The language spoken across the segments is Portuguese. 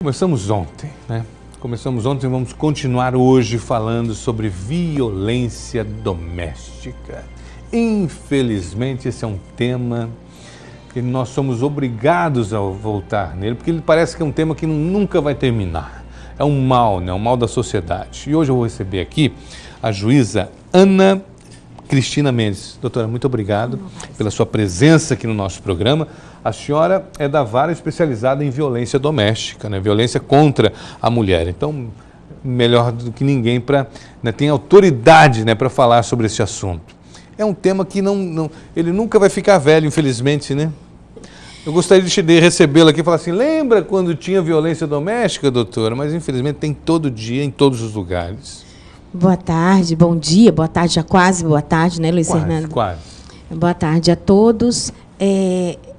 Começamos ontem, né? Começamos ontem e vamos continuar hoje falando sobre violência doméstica. Infelizmente, esse é um tema que nós somos obrigados a voltar nele, porque ele parece que é um tema que nunca vai terminar. É um mal, né? Um mal da sociedade. E hoje eu vou receber aqui a juíza Ana Cristina Mendes. Doutora, muito obrigado pela sua presença aqui no nosso programa. A senhora é da vara especializada em violência doméstica, né? Violência contra a mulher. Então, melhor do que ninguém tem autoridade, né, para falar sobre esse assunto. É um tema que ele nunca vai ficar velho, infelizmente, né? Eu gostaria de recebê-la aqui e falar assim, lembra quando tinha violência doméstica, doutora? Mas, infelizmente, tem todo dia, em todos os lugares. Boa tarde, bom dia, boa tarde, já quase boa tarde, né, Luiz Fernando? Quase. Boa tarde a todos.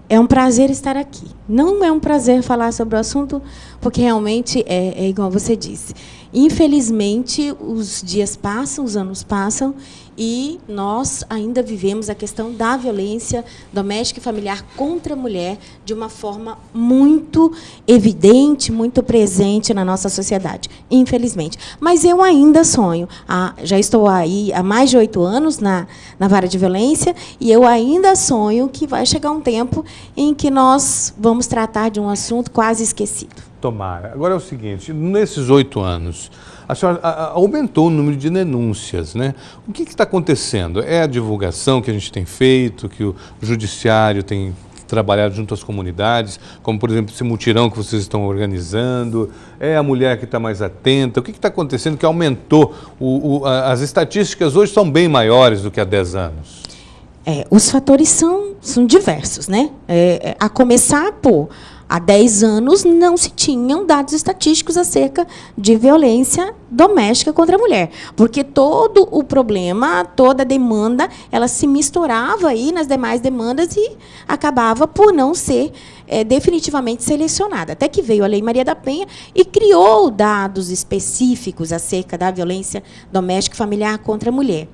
É um prazer estar aqui. Não é um prazer falar sobre o assunto, porque realmente é igual você disse. Infelizmente, os dias passam, os anos passam, e nós ainda vivemos a questão da violência doméstica e familiar contra a mulher de uma forma muito evidente, muito presente na nossa sociedade, infelizmente. Mas eu ainda sonho. Já estou aí há mais de 8 anos na vara de violência, e eu ainda sonho que vai chegar um tempo em que nós vamos tratar de um assunto quase esquecido. Tomara. Agora é o seguinte, nesses 8 anos, a senhora aumentou o número de denúncias, né? O que está acontecendo? É a divulgação que a gente tem feito, que o judiciário tem trabalhado junto às comunidades, como, por exemplo, esse mutirão que vocês estão organizando? É a mulher que está mais atenta? O que está acontecendo que aumentou? As estatísticas hoje são bem maiores do que há 10 anos. Os fatores são diversos, né? A começar por... Há 10 anos não se tinham dados estatísticos acerca de violência doméstica contra a mulher, porque todo o problema, toda a demanda, ela se misturava aí nas demais demandas e acabava por não ser definitivamente selecionada. Até que veio a Lei Maria da Penha e criou dados específicos acerca da violência doméstica e familiar contra a mulher.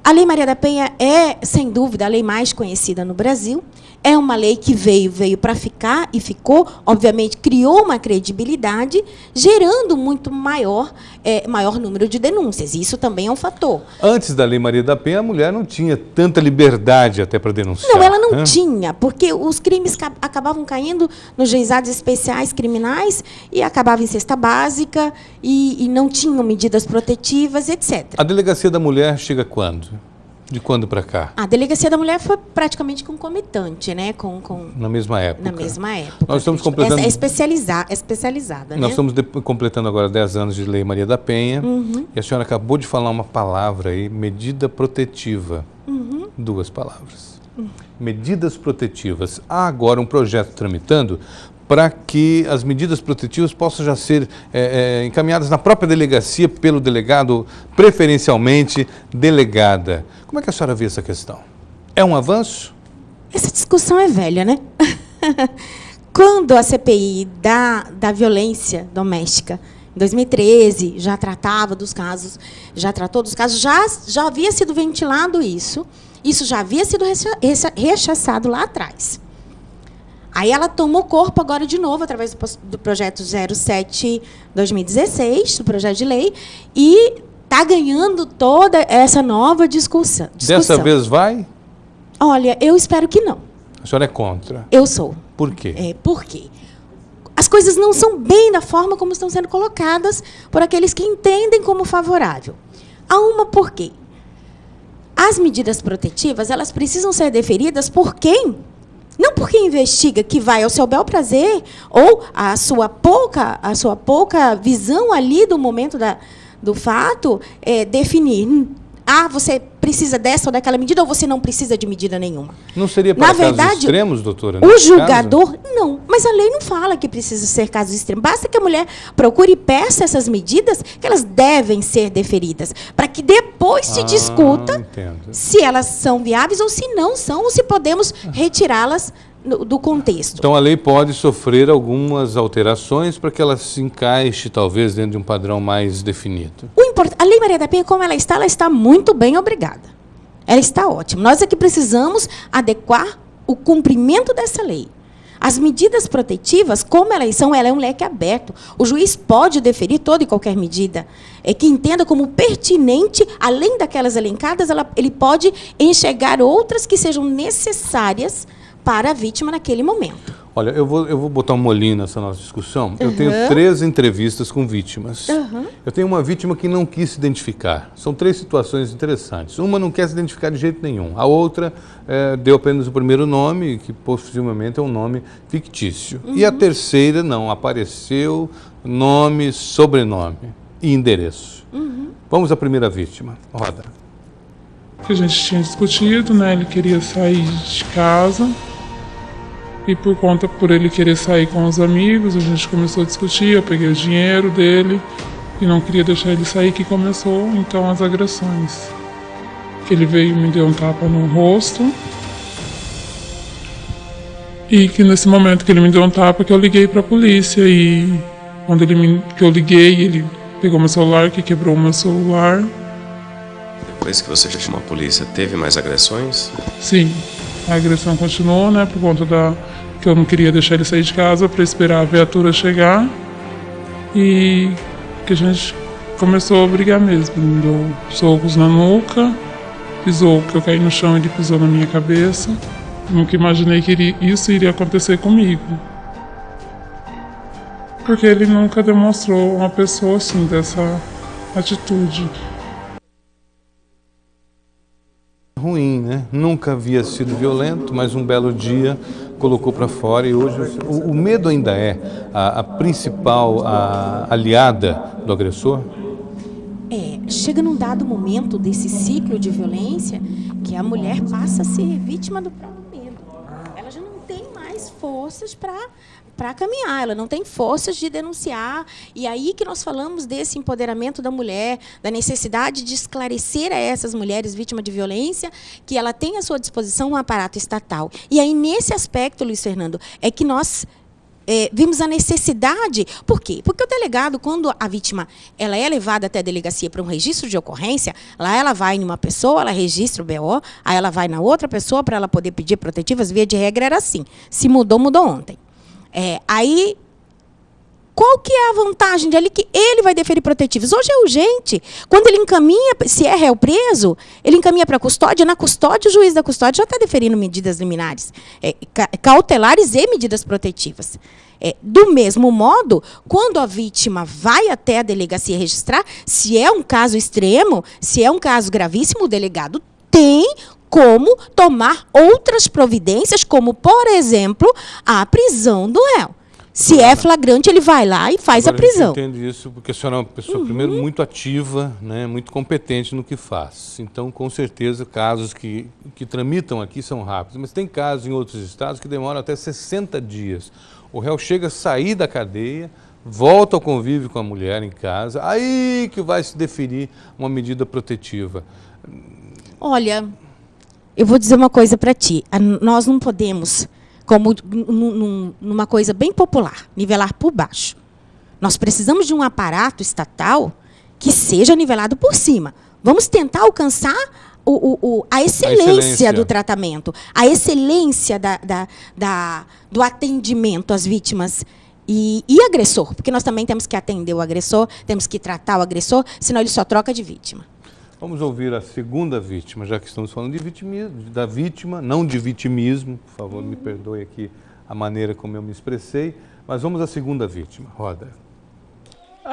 A Lei Maria da Penha é, sem dúvida, a lei mais conhecida no Brasil. É uma lei que veio para ficar e ficou, obviamente, criou uma credibilidade, gerando muito maior número de denúncias. Isso também é um fator. Antes da Lei Maria da Penha, a mulher não tinha tanta liberdade até para denunciar. Não, ela não tinha, porque os crimes acabavam caindo nos juizados especiais criminais e acabava em cesta básica e não tinham medidas protetivas, etc. A Delegacia da Mulher chega quando? De quando para cá? A Delegacia da Mulher foi praticamente concomitante, né? Na mesma época. Na mesma época. Nós estamos completando... É especializada, né? Nós estamos completando agora 10 anos de Lei Maria da Penha. Uhum. E a senhora acabou de falar uma palavra aí, medida protetiva. Uhum. 2 palavras. Uhum. Medidas protetivas. Há agora um projeto tramitando para que as medidas protetivas possam já ser encaminhadas na própria delegacia pelo delegado, preferencialmente delegada. Como é que a senhora vê essa questão? É um avanço? Essa discussão é velha, né? Quando a CPI da violência doméstica, em 2013, já tratou dos casos, já havia sido ventilado isso já havia sido rechaçado lá atrás. Aí ela tomou corpo agora de novo, através do projeto 07/2016, do projeto de lei, e está ganhando toda essa nova discussão. Dessa vez vai? Olha, eu espero que não. A senhora é contra? Eu sou. Por quê? Por quê? As coisas não são bem da forma como estão sendo colocadas por aqueles que entendem como favorável. Por quê? As medidas protetivas, elas precisam ser deferidas por quem? Não por quem investiga, que vai ao seu bel prazer, ou a sua pouca visão ali do momento do fato, definir. Você precisa dessa ou daquela medida, ou você não precisa de medida nenhuma. Não seria para casos extremos, doutora? O julgador, não. Mas a lei não fala que precisa ser casos extremos. Basta que a mulher procure e peça essas medidas, que elas devem ser deferidas, para que depois se discuta se elas são viáveis ou se não são, ou se podemos retirá-las do contexto. Então, a lei pode sofrer algumas alterações para que ela se encaixe, talvez, dentro de um padrão mais definido. A Lei Maria da Penha, como ela está muito bem, obrigada. Ela está ótima. Nós é que precisamos adequar o cumprimento dessa lei. As medidas protetivas, como elas são, ela é um leque aberto. O juiz pode deferir toda e qualquer medida que entenda como pertinente, além daquelas elencadas, ele pode enxergar outras que sejam necessárias para a vítima naquele momento. Olha, eu vou botar um molinho nessa nossa discussão. Eu tenho 3 entrevistas com vítimas. Eu tenho uma vítima que não quis se identificar. São 3 situações interessantes. Uma não quer se identificar de jeito nenhum. A outra deu apenas o primeiro nome, que possivelmente é um nome fictício. E a terceira não, apareceu nome, sobrenome e endereço. Vamos à primeira vítima. Roda. Que a gente tinha discutido, né? Ele queria sair de casa. E por ele querer sair com os amigos, a gente começou a discutir, eu peguei o dinheiro dele e não queria deixar ele sair, que começou então as agressões. Que ele veio e me deu um tapa no rosto. E que nesse momento que ele me deu um tapa, que eu liguei para a polícia. E quando que eu liguei, ele pegou meu celular, que quebrou o meu celular. Depois que você chamou a polícia, teve mais agressões? Sim, a agressão continuou, né, por conta que eu não queria deixar ele sair de casa para esperar a viatura chegar. E que a gente começou a brigar mesmo. Ele me deu socos na nuca, pisou, que eu caí no chão e ele pisou na minha cabeça. Nunca imaginei que isso iria acontecer comigo. Porque ele nunca demonstrou uma pessoa assim, dessa atitude. Ruim, né? Nunca havia sido violento, mas um belo dia colocou para fora e hoje o medo ainda é a principal aliada do agressor? Chega num dado momento desse ciclo de violência que a mulher passa a ser vítima do próprio medo. Ela já não tem mais forças para caminhar, ela não tem forças de denunciar. E aí que nós falamos desse empoderamento da mulher, da necessidade de esclarecer a essas mulheres vítimas de violência que ela tem à sua disposição um aparato estatal. E aí, nesse aspecto, Luiz Fernando, é que nós vimos a necessidade. Por quê? Porque o delegado, quando a vítima ela é levada até a delegacia para um registro de ocorrência, lá ela vai em uma pessoa, ela registra o BO, aí ela vai na outra pessoa para ela poder pedir protetivas. Via de regra era assim. Se mudou, mudou ontem. Aí, qual que é a vantagem dele? Que ele vai deferir protetivos. Hoje é urgente. Quando ele encaminha, se é réu preso, ele encaminha para a custódia. Na custódia, o juiz da custódia já está deferindo medidas liminares, cautelares e medidas protetivas. Do mesmo modo, quando a vítima vai até a delegacia registrar, se é um caso extremo, se é um caso gravíssimo, o delegado tem como tomar outras providências, como, por exemplo, a prisão do réu. Se é flagrante, ele vai lá e faz a prisão. Eu entendo isso porque a senhora é uma pessoa, primeiro, muito ativa, né, muito competente no que faz. Então, com certeza, casos que tramitam aqui são rápidos. Mas tem casos em outros estados que demoram até 60 dias. O réu chega a sair da cadeia, volta ao convívio com a mulher em casa, aí que vai se definir uma medida protetiva. Olha, eu vou dizer uma coisa para ti. Nós não podemos, como numa coisa bem popular, nivelar por baixo. Nós precisamos de um aparato estatal que seja nivelado por cima. Vamos tentar alcançar a excelência do tratamento, a excelência do atendimento às vítimas e agressor, porque nós também temos que atender o agressor, temos que tratar o agressor, senão ele só troca de vítima. Vamos ouvir a segunda vítima, já que estamos falando de vitimismo, da vítima, não de vitimismo. Por favor, me perdoe aqui a maneira como eu me expressei, mas vamos à segunda vítima. Roda.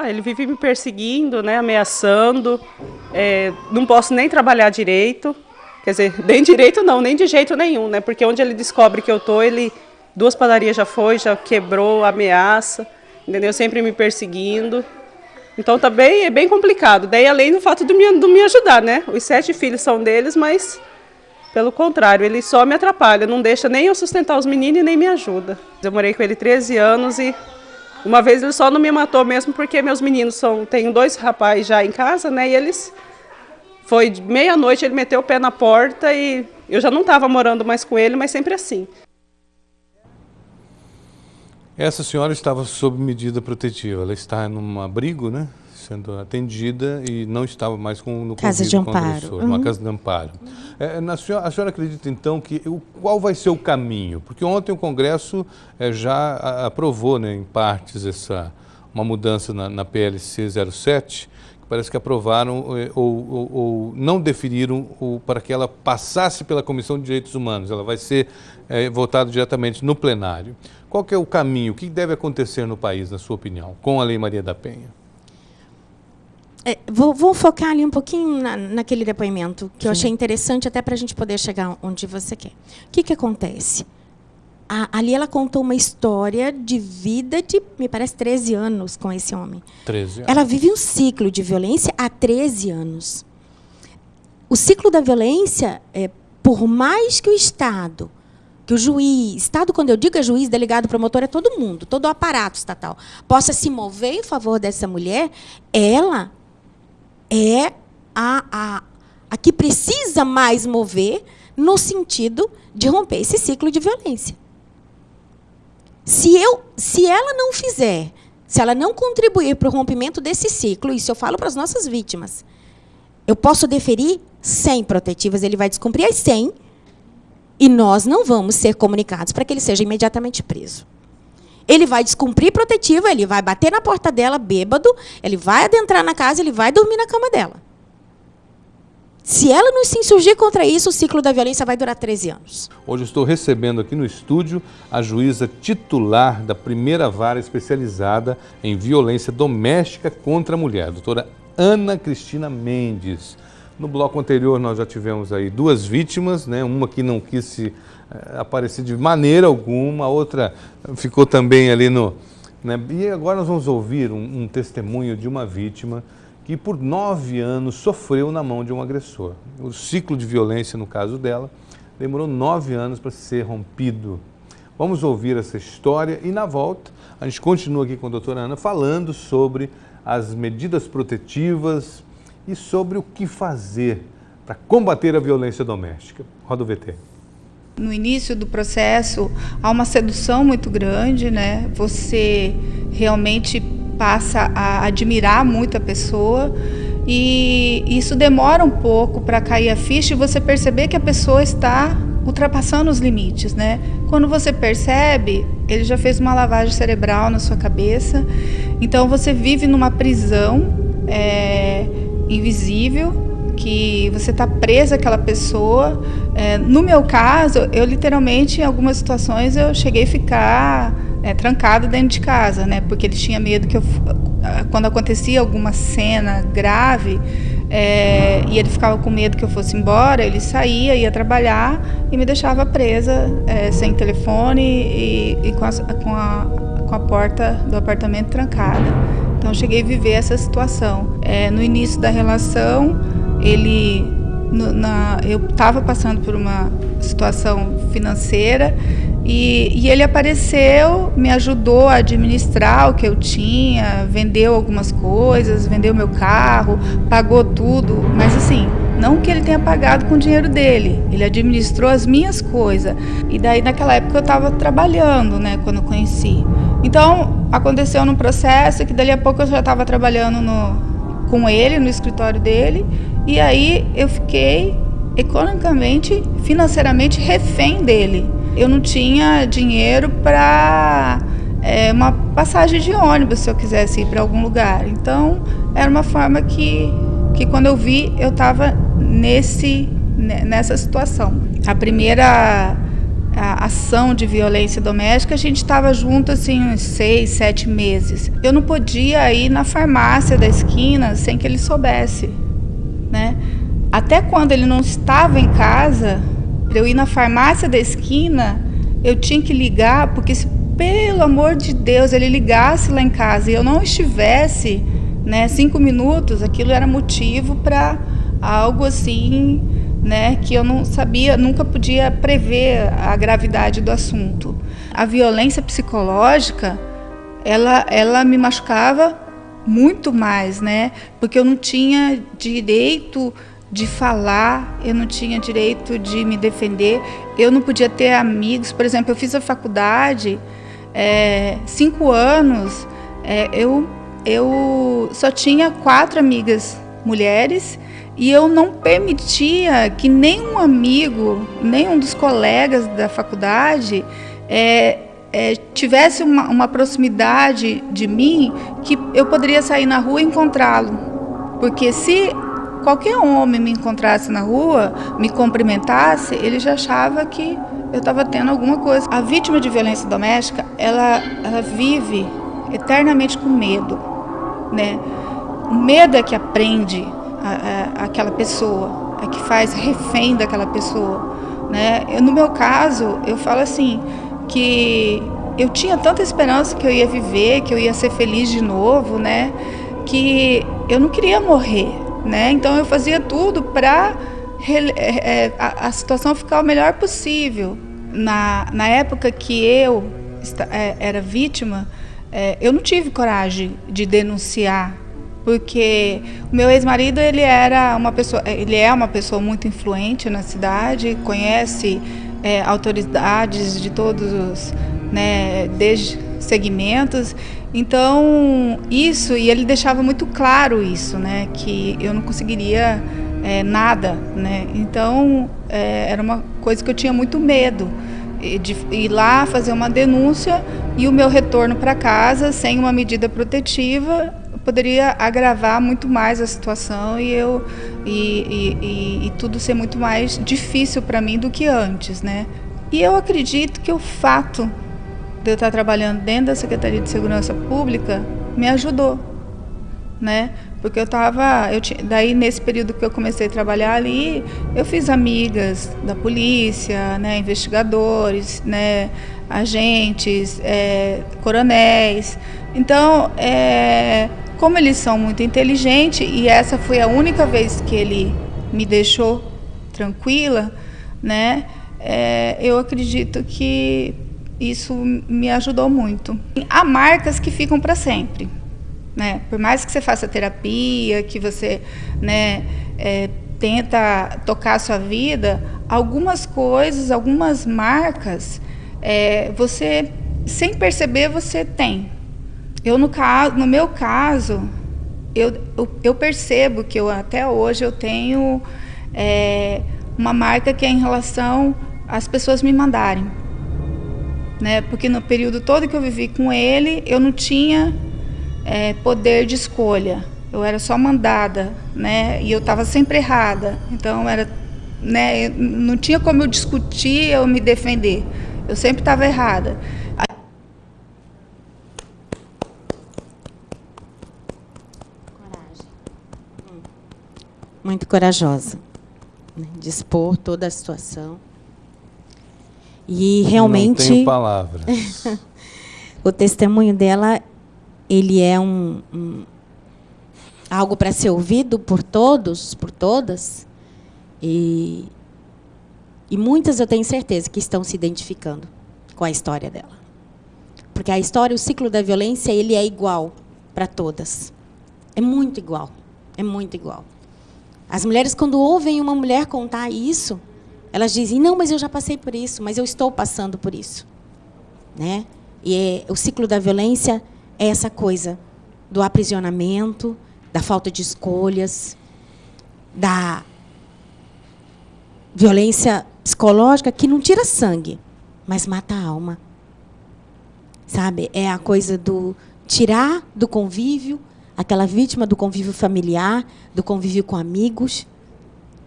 Ele vive me perseguindo, né, ameaçando, não posso nem trabalhar direito, quer dizer, nem direito não, nem de jeito nenhum, né, porque onde ele descobre que eu tô, 2 padarias já quebrou, ameaça, entendeu, sempre me perseguindo. Então é bem complicado. Daí, além do fato de me ajudar, né? Os 7 filhos são deles, mas, pelo contrário, ele só me atrapalha. Não deixa nem eu sustentar os meninos e nem me ajuda. Eu morei com ele 13 anos e uma vez ele só não me matou mesmo porque meus meninos tenho 2 rapazes já em casa, né? E foi de meia-noite, ele meteu o pé na porta e eu já não estava morando mais com ele, mas sempre assim. Essa senhora estava sob medida protetiva, ela está num abrigo, né? Sendo atendida e não estava mais no casa de amparo. agressor, numa casa de amparo. A senhora acredita, então, que qual vai ser o caminho? Porque ontem o Congresso já aprovou, né, em partes, uma mudança na PLC 07, que parece que aprovaram ou não definiram para que ela passasse pela Comissão de Direitos Humanos. Ela vai ser votada diretamente no plenário. Qual que é o caminho? O que deve acontecer no país, na sua opinião, com a Lei Maria da Penha? Vou focar ali um pouquinho naquele depoimento, que eu achei interessante até para a gente poder chegar onde você quer. O que acontece? Ali ela contou uma história de vida de, me parece, 13 anos com esse homem. 13 anos. Ela vive um ciclo de violência há 13 anos. O ciclo da violência, por mais que o Estado, que o juiz, Estado, quando eu digo é juiz, delegado, promotor, é todo mundo, todo o aparato estatal, possa se mover em favor dessa mulher, ela é a que precisa mais mover no sentido de romper esse ciclo de violência. Se ela não fizer, se ela não contribuir para o rompimento desse ciclo, isso eu falo para as nossas vítimas, eu posso deferir 100 protetivas, ele vai descumprir as 100 e nós não vamos ser comunicados para que ele seja imediatamente preso. Ele vai descumprir protetiva, ele vai bater na porta dela bêbado, ele vai adentrar na casa, ele vai dormir na cama dela. Se ela não se insurgir contra isso, o ciclo da violência vai durar 13 anos. Hoje eu estou recebendo aqui no estúdio a juíza titular da primeira vara especializada em violência doméstica contra a mulher, a doutora Ana Cristina Mendes. No bloco anterior nós já tivemos aí 2 vítimas, né? Uma que não quis se aparecer de maneira alguma, a outra ficou também ali né? E agora nós vamos ouvir um testemunho de uma vítima que por 9 anos sofreu na mão de um agressor. O ciclo de violência, no caso dela, demorou 9 anos para ser rompido. Vamos ouvir essa história e, na volta, a gente continua aqui com a doutora Ana falando sobre as medidas protetivas e sobre o que fazer para combater a violência doméstica. Roda o VT. No início do processo, há uma sedução muito grande, né? Você realmente passa a admirar muito a pessoa e isso demora um pouco para cair a ficha e você perceber que a pessoa está ultrapassando os limites, né? Quando você percebe, ele já fez uma lavagem cerebral na sua cabeça, então você vive numa prisão invisível, que você está presa àquela pessoa. No meu caso, eu literalmente, em algumas situações, eu cheguei a ficar trancado dentro de casa, né? Porque ele tinha medo que quando acontecia alguma cena grave, e ele ficava com medo que eu fosse embora, ele saía, ia trabalhar e me deixava presa, sem telefone e com a porta do apartamento trancada. Então, eu cheguei a viver essa situação. No início da relação, eu estava passando por uma situação financeira e ele apareceu, me ajudou a administrar o que eu tinha, vendeu algumas coisas, vendeu meu carro, pagou tudo, mas assim, não que ele tenha pagado com o dinheiro dele, ele administrou as minhas coisas. E daí naquela época eu estava trabalhando, né, quando eu conheci. Então aconteceu num processo que dali a pouco eu já estava trabalhando com ele, no escritório dele, e aí eu fiquei economicamente, financeiramente refém dele. Eu não tinha dinheiro para uma passagem de ônibus se eu quisesse ir para algum lugar. Então, era uma forma que quando eu vi, eu estava nessa situação. A primeira ação de violência doméstica, a gente estava junto assim uns 6, 7 meses. Eu não podia ir na farmácia da esquina sem que ele soubesse, né? Até quando ele não estava em casa, para eu ir na farmácia da esquina, eu tinha que ligar, porque se, pelo amor de Deus, ele ligasse lá em casa e eu não estivesse, né, 5 minutos, aquilo era motivo para algo assim, né, que eu não sabia, nunca podia prever a gravidade do assunto. A violência psicológica, ela me machucava muito mais, né, porque eu não tinha direito de falar, eu não tinha direito de me defender, eu não podia ter amigos. Por exemplo, eu fiz a faculdade 5 anos, eu só tinha 4 amigas mulheres e eu não permitia que nenhum amigo, nenhum dos colegas da faculdade tivesse uma proximidade de mim que eu poderia sair na rua e encontrá-lo. Porque se qualquer homem me encontrasse na rua, me cumprimentasse, ele já achava que eu estava tendo alguma coisa. A vítima de violência doméstica, ela vive eternamente com medo, né? O medo é que aprende aquela pessoa, é que faz refém daquela pessoa, né? No meu caso, eu falo assim, que eu tinha tanta esperança que eu ia viver, que eu ia ser feliz de novo, né? Que eu não queria morrer, né? Então eu fazia tudo para a situação ficar o melhor possível. Na época que eu era vítima, eu não tive coragem de denunciar, porque o meu ex-marido ele é uma pessoa muito influente na cidade, conhece autoridades de todos os, né, desde segmentos. Então isso, e ele deixava muito claro isso, né, que eu não conseguiria nada, né? Então era uma coisa que eu tinha muito medo de ir lá fazer uma denúncia e o meu retorno para casa sem uma medida protetiva poderia agravar muito mais a situação e tudo ser muito mais difícil para mim do que antes, né? E eu acredito que o fato de eu estar trabalhando dentro da Secretaria de Segurança Pública me ajudou, né? Porque daí nesse período que eu comecei a trabalhar ali, eu fiz amigas da polícia, né, investigadores, né, agentes, coronéis. Então, como eles são muito inteligentes, e essa foi a única vez que ele me deixou tranquila, né, eu acredito que isso me ajudou muito. Há marcas que ficam para sempre, né? Por mais que você faça terapia, que você, né, tenta tocar a sua vida, algumas coisas, algumas marcas, você, sem perceber, você tem. No meu caso, eu percebo que até hoje eu tenho uma marca que é em relação às pessoas me mandarem, né? Porque no período todo que eu vivi com ele, eu não tinha poder de escolha. Eu era só mandada, né? E eu estava sempre errada. Então né? Não tinha como eu discutir ou me defender. Eu sempre estava errada. Coragem. Muito corajosa, né? De expor toda a situação. E realmente. Não tenho palavras. O testemunho dela, ele é algo para ser ouvido por todos, por todas, e muitas eu tenho certeza que estão se identificando com a história dela. Porque a história, o ciclo da violência, ele é igual para todas. É muito igual, é muito igual. As mulheres, quando ouvem uma mulher contar isso, elas dizem, não, mas eu já passei por isso, mas eu estou passando por isso, né? E o ciclo da violência é essa coisa do aprisionamento, da falta de escolhas, da violência psicológica que não tira sangue, mas mata a alma. Sabe? É a coisa do tirar do convívio, aquela vítima do convívio familiar, do convívio com amigos.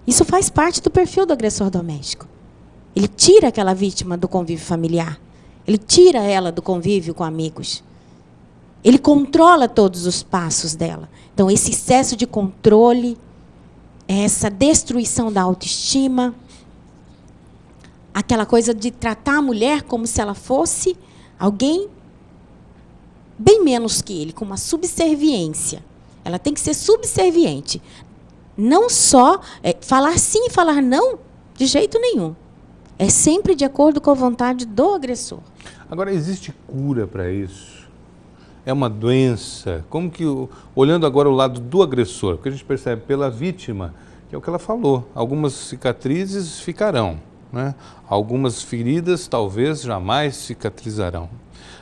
Isso faz parte do perfil do agressor doméstico. Ele tira aquela vítima do convívio familiar. Ele tira ela do convívio com amigos. Ele controla todos os passos dela. Então, esse excesso de controle, essa destruição da autoestima, aquela coisa de tratar a mulher como se ela fosse alguém bem menos que ele, com uma subserviência. Ela tem que ser subserviente. Não só falar sim e falar não, de jeito nenhum. É sempre de acordo com a vontade do agressor. Agora, existe cura para isso? É uma doença? Como que, olhando agora o lado do agressor, porque a gente percebe pela vítima, que é o que ela falou, algumas cicatrizes ficarão, né? Algumas feridas talvez jamais cicatrizarão.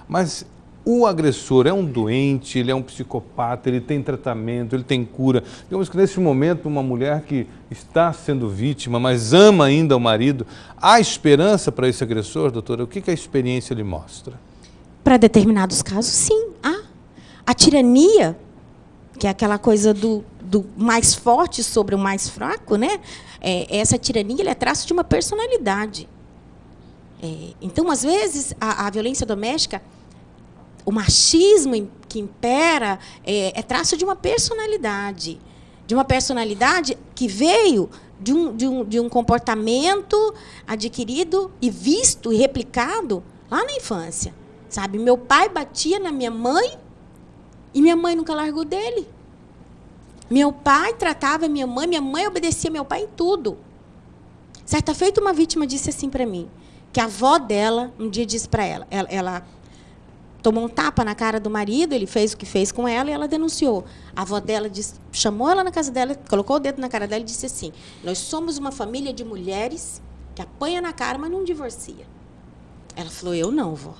Mas o agressor é um doente, ele é um psicopata, ele tem tratamento, ele tem cura. Digamos que nesse momento, uma mulher que está sendo vítima, mas ama ainda o marido, há esperança para esse agressor, doutora? O que a experiência lhe mostra? Para determinados casos, sim. A tirania, que é aquela coisa do mais forte sobre o mais fraco, né? Essa tirania ele é traço de uma personalidade. Então, às vezes, a violência doméstica, o machismo que impera é traço de uma personalidade que veio de um comportamento adquirido e visto e replicado lá na infância. Sabe? Meu pai batia na minha mãe e minha mãe nunca largou dele. Meu pai tratava minha mãe obedecia meu pai em tudo. Certa feita, uma vítima disse assim para mim, que a avó dela um dia disse para ela tomou um tapa na cara do marido, ele fez o que fez com ela e ela denunciou. A avó dela chamou ela na casa dela, colocou o dedo na cara dela e disse assim: nós somos uma família de mulheres que apanha na cara, mas não divorcia. Ela falou: eu não, vó.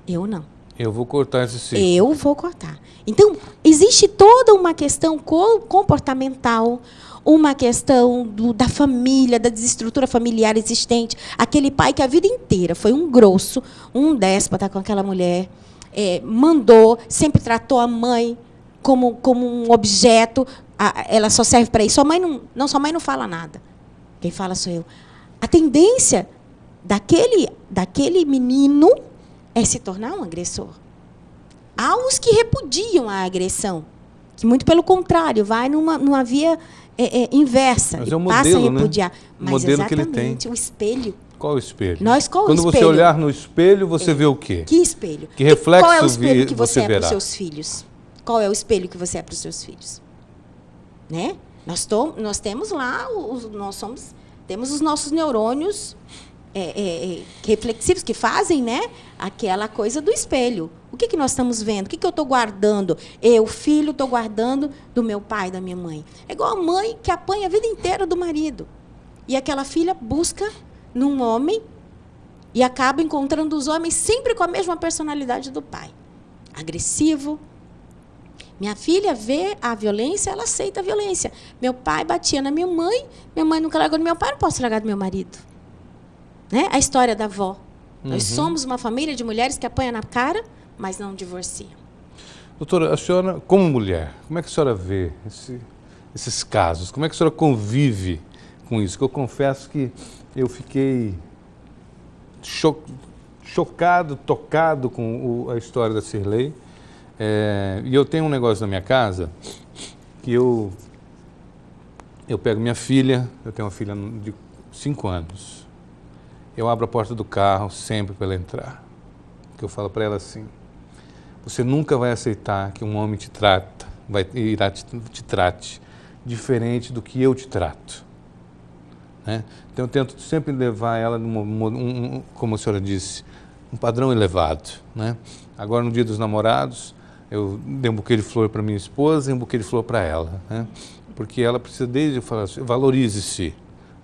Eu não. Eu vou cortar esse ciclo. Eu vou cortar. Então, existe toda uma questão comportamental, uma questão da família, da desestrutura familiar existente. Aquele pai que a vida inteira foi um grosso, um déspota com aquela mulher, mandou, sempre tratou a mãe como um objeto, ela só serve para isso. Sua mãe não fala nada. Quem fala sou eu. A tendência daquele menino é se tornar um agressor. Há uns que repudiam a agressão, que, muito pelo contrário, vai numa via inversa. Mas e é o modelo, passa a repudiar. Né? Mas o modelo que ele tem. tem. O espelho. Qual o espelho? Quando você olhar no espelho, você vê o quê? Que espelho? Que reflexo qual é o espelho que você é para verá? os seus filhos? Qual é o espelho que você é para os seus filhos? Né? Nós temos lá, temos os nossos neurônios reflexivos que fazem, né, aquela coisa do espelho. O que nós estamos vendo? O que eu estou guardando? Eu, filho, estou guardando do meu pai, da minha mãe. É igual a mãe que apanha a vida inteira do marido. E aquela filha busca num homem e acaba encontrando os homens sempre com a mesma personalidade do pai. Agressivo. Minha filha vê a violência, ela aceita a violência. Meu pai batia na minha mãe nunca largou do meu pai, não posso largar do meu marido. Né? A história da avó. Nós somos uma família de mulheres que apanham na cara, mas não divorciam. Doutora, a senhora, como mulher, como é que a senhora vê esses casos? Como é que a senhora convive com isso? Que eu confesso que eu fiquei chocado, tocado com a história da Sirlei. E eu tenho um negócio na minha casa que eu pego minha filha, eu tenho uma filha de 5 anos. Eu abro a porta do carro sempre para ela entrar. Porque eu falo para ela assim: você nunca vai aceitar que um homem te trate diferente do que eu te trato. Né? Então eu tento sempre levar ela, como a senhora disse, um padrão elevado. Né? Agora, no Dia dos Namorados, eu dei um buquê de flor para minha esposa e um buquê de flor para ela. Né? Porque ela precisa, desde eu falar assim, valorize-se.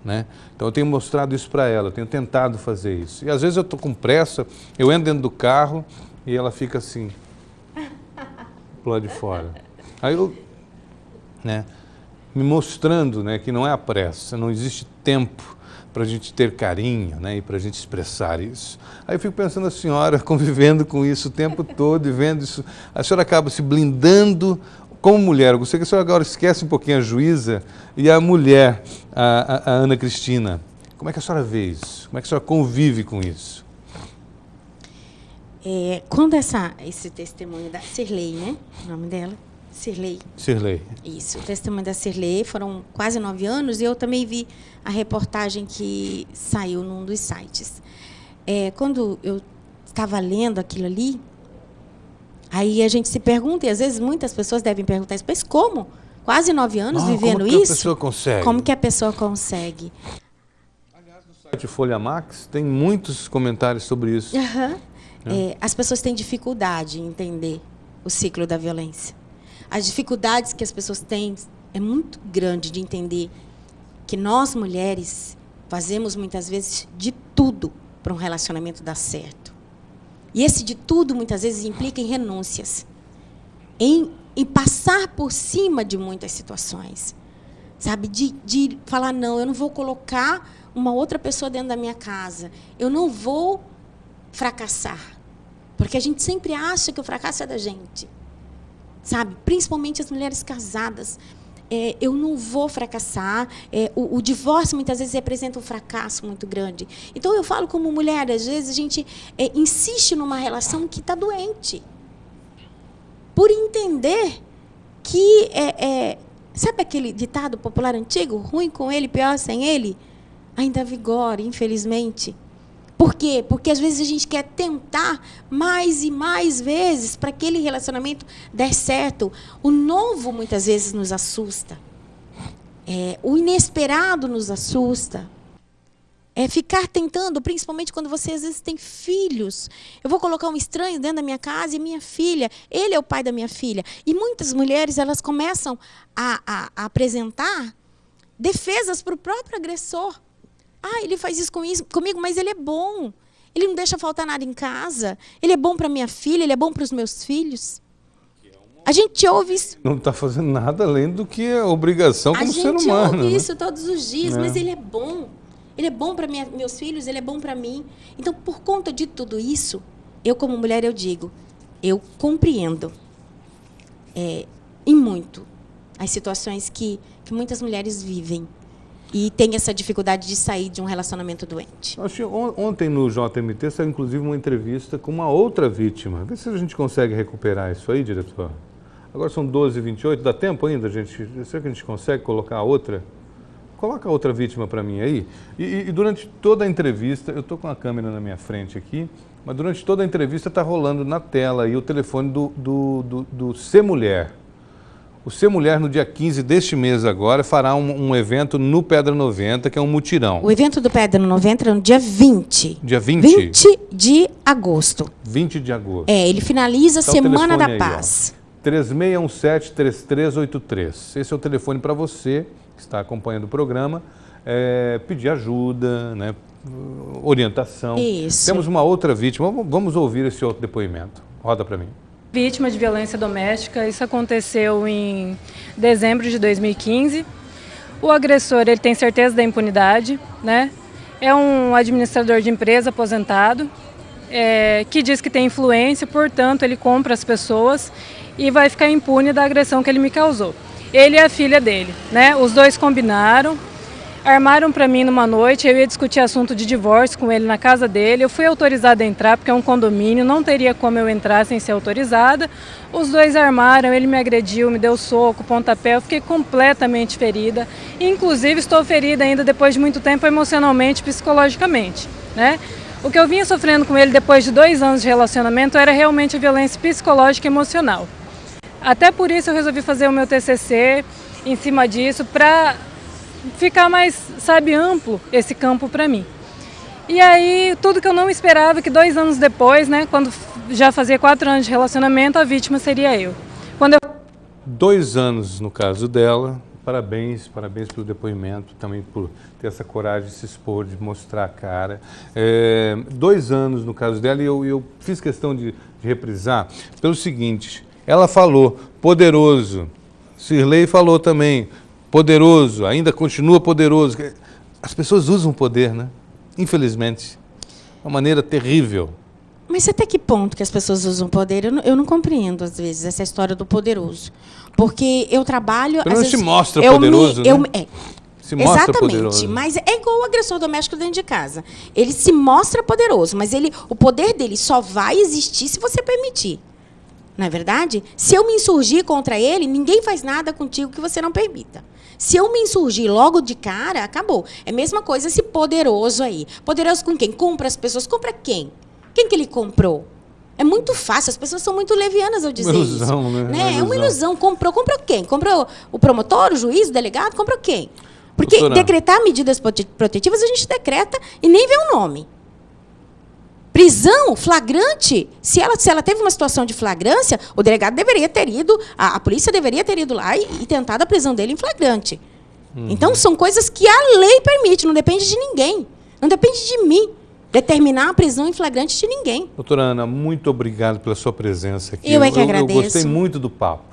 Né? Então eu tenho mostrado isso para ela, tenho tentado fazer isso. E às vezes eu estou com pressa, eu entro dentro do carro e ela fica assim, pro lado de fora. Aí eu, né, me mostrando, né, que não é a pressa, não existe tempo para a gente ter carinho, né, e para a gente expressar isso. Aí eu fico pensando, a senhora convivendo com isso o tempo todo e vendo isso, a senhora acaba se blindando como mulher. Eu gostaria que a senhora agora esquece um pouquinho a juíza e a mulher, a Ana Cristina. Como é que a senhora vê isso? Como é que a senhora convive com isso? Quando esse testemunho da Sirlei, né? O nome dela? Sirlei. Sirlei. Isso, o testemunho da Sirlei, foram quase 9 anos, e eu também vi a reportagem que saiu num dos sites. Quando eu estava lendo aquilo ali, aí a gente se pergunta, e às vezes muitas pessoas devem perguntar isso, mas como? Quase 9 anos vivendo isso? Como que a pessoa consegue? Como que a pessoa consegue? Aliás, no site Folha Max tem muitos comentários sobre isso. As pessoas têm dificuldade em entender o ciclo da violência. As dificuldades que as pessoas têm é muito grande de entender que nós, mulheres, fazemos muitas vezes de tudo para um relacionamento dar certo. E esse de tudo, muitas vezes, implica em renúncias, em passar por cima de muitas situações, sabe? De falar, não, eu não vou colocar uma outra pessoa dentro da minha casa, eu não vou fracassar, porque a gente sempre acha que o fracasso é da gente, sabe? Principalmente as mulheres casadas. Eu não vou fracassar. O divórcio, muitas vezes, representa um fracasso muito grande. Então, eu falo como mulher, às vezes, a gente insiste numa relação que está doente, por entender que, sabe aquele ditado popular antigo? Ruim com ele, pior sem ele? Ainda vigora, infelizmente. Por quê? Porque, às vezes, a gente quer tentar mais e mais vezes para aquele relacionamento dar certo. O novo, muitas vezes, nos assusta. O inesperado nos assusta. Ficar tentando, principalmente quando você, às vezes, tem filhos. Eu vou colocar um estranho dentro da minha casa e minha filha, ele é o pai da minha filha. E muitas mulheres, elas começam a apresentar defesas para o próprio agressor. Ele faz isso comigo, mas ele é bom. Ele não deixa faltar nada em casa. Ele é bom para minha filha, ele é bom para os meus filhos. A gente ouve isso. Não está fazendo nada além do que a obrigação como ser humano. A gente ouve né? isso todos os dias, mas ele é bom. Ele é bom para meus filhos, ele é bom para mim. Então, por conta de tudo isso, eu, como mulher, eu digo, eu compreendo em muito as situações que muitas mulheres vivem. E tem essa dificuldade de sair de um relacionamento doente. Ontem no JMT saiu inclusive uma entrevista com uma outra vítima. Vê se a gente consegue recuperar isso aí, diretor. Agora são 12h28, dá tempo ainda, gente? Será que a gente consegue colocar a outra? Coloca a outra vítima para mim aí. E durante toda a entrevista, eu estou com a câmera na minha frente aqui, mas durante toda a entrevista está rolando na tela aí o telefone do Ser Mulher. O Ser Mulher, no dia 15 deste mês agora, fará um evento no Pedra 90, que é um mutirão. O evento do Pedra 90 é no dia 20. Dia 20? 20 de agosto. 20 de agosto. Ele finaliza a Semana da aí, Paz. 3617-3383. Esse é o telefone para você, que está acompanhando o programa, pedir ajuda, né, orientação. Isso. Temos uma outra vítima. Vamos ouvir esse outro depoimento. Roda para mim. Vítima de violência doméstica, isso aconteceu em dezembro de 2015. O agressor, ele tem certeza da impunidade, né? É um administrador de empresa aposentado, que diz que tem influência, portanto, ele compra as pessoas e vai ficar impune da agressão que ele me causou. Ele e a filha dele, né? Os dois combinaram, armaram para mim numa noite, eu ia discutir assunto de divórcio com ele na casa dele. Eu fui autorizada a entrar porque é um condomínio, não teria como eu entrar sem ser autorizada. Os dois armaram, ele me agrediu, me deu soco, pontapé, eu fiquei completamente ferida. Inclusive estou ferida ainda depois de muito tempo emocionalmente, psicologicamente, né? O que eu vinha sofrendo com ele depois de 2 anos de relacionamento era realmente a violência psicológica e emocional. Até por isso eu resolvi fazer o meu TCC em cima disso, para ficar mais, sabe, amplo esse campo para mim. E aí, tudo que eu não esperava, que 2 anos depois, né, quando já fazia 4 anos de relacionamento, a vítima seria eu. 2 anos no caso dela. Parabéns pelo depoimento, também por ter essa coragem de se expor, de mostrar a cara. 2 anos no caso dela, e eu fiz questão de reprisar pelo seguinte: ela falou, poderoso. Sirlei falou também, poderoso, ainda continua poderoso. As pessoas usam o poder, né? Infelizmente. De uma maneira terrível. Mas até que ponto que as pessoas usam poder? Eu não compreendo, às vezes, essa história do poderoso. Porque eu trabalho... Pelo menos se mostra poderoso, né? Se mostra exatamente, poderoso. Mas é igual o agressor doméstico dentro de casa. Ele se mostra poderoso, mas o poder dele só vai existir se você permitir. Não é verdade? Se eu me insurgir contra ele, ninguém faz nada contigo que você não permita. Se eu me insurgir logo de cara, acabou. É a mesma coisa esse poderoso aí. Poderoso com quem? Compra as pessoas. Compra quem? Quem que ele comprou? É muito fácil, as pessoas são muito levianas ao dizer ilusão, isso. Né? É uma ilusão. Comprou quem? Comprou o promotor, o juiz, o delegado? Comprou quem? Porque decretar medidas protetivas a gente decreta e nem vê o nome. Prisão flagrante, se ela teve uma situação de flagrância, o delegado deveria ter ido, a polícia deveria ter ido lá e tentado a prisão dele em flagrante. Então, são coisas que a lei permite, não depende de ninguém. Não depende de mim. determinar a prisão em flagrante de ninguém. Doutora Ana, muito obrigado pela sua presença aqui. Eu é que agradeço. Eu gostei muito do papo.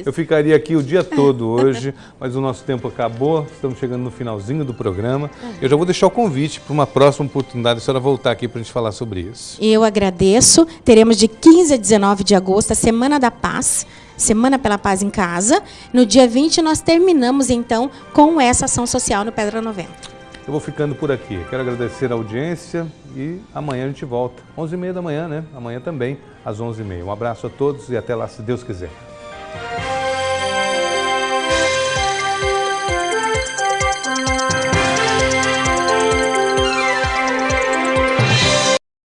Eu ficaria aqui o dia todo hoje, mas o nosso tempo acabou, estamos chegando no finalzinho do programa. Eu já vou deixar o convite para uma próxima oportunidade, a senhora voltar aqui para a gente falar sobre isso. Eu agradeço. Teremos de 15 a 19 de agosto a Semana da Paz, Semana pela Paz em Casa. No dia 20 nós terminamos, então, com essa ação social no Pedra 90. Eu vou ficando por aqui. Quero agradecer a audiência e amanhã a gente volta. 11h30 da manhã, né? Amanhã também, às 11h30. Um abraço a todos e até lá, se Deus quiser.